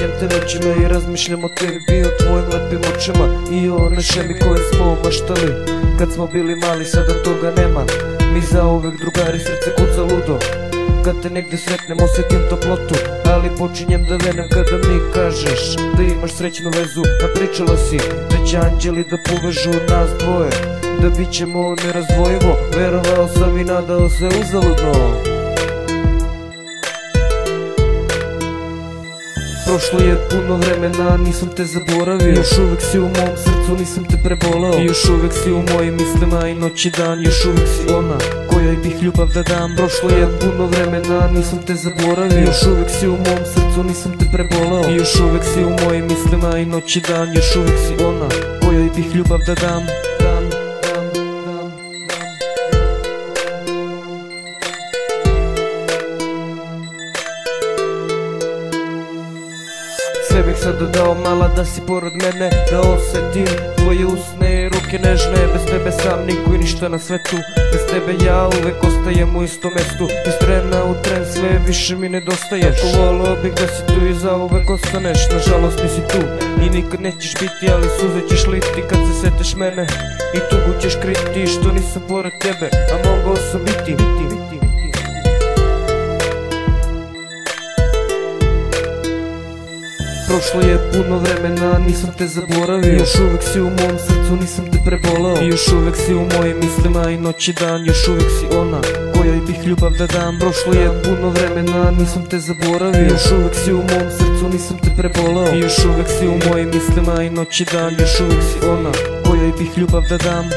sanjam te noćima i razmišljam o tebi i o tvojim lepim očima i o našemi koje smo maštali kad smo bili mali, sada toga nema. Mi zauvek drugari, srce kuca ludo. Kad te negde sretnem osjetim toplotu, ali počinjem da venem kada mi kažeš da imaš srećnu vezu. A pričala si da će anđeli da povežu nas dvoje, da bit ćemo nerazdvojivo. Verovao sam i nadao se uzaludno. Prošlo je puno vremena, nisam te zaboravio. Još uvek si u mom srcu, nisam te prebolao. Još uvek si u mojim mislima i noć i dan. Još uvek si ona kojoj bih ljubav da dam. Prošlo je puno vremena, nisam te zaboravio. Još uvek si u mom srcu, nisam te prebolao. Još uvek si u mojim mislima i noć i dan. Još uvek si ona kojoj bih ljubav da dam. Sve bih sada dao mala da si pored mene, da osjetim tvoje usne i ruke nežne. Bez tebe sam niko i ništa na svetu, bez tebe ja uvek ostajem u istom mestu. Iz trena u tren sve više mi nedostaješ. Tako volao bih da si tu i zauvek ostaneš. Nažalost nisi tu i nikad nećeš biti, ali suze ćeš liti kad se seteš mene. I tugu ćeš kriti što nisam pored tebe, a mogao sam biti. Prošlo je puno vremena, nisam te zaboravio. Još uvek si u mom srcu, nisam te prebolao. Još uvek si u mojim mislima i noć i dan. Još uvek si ona kojoj bih ljubav da dam. Prošlo je puno vremena, nisam te zaboravio. Još uvek si u mom srcu, nisam te prebolao. Još uvek si u mojim mislima i noć i dan. Još uvek si ona kojoj bih ljubav da dam.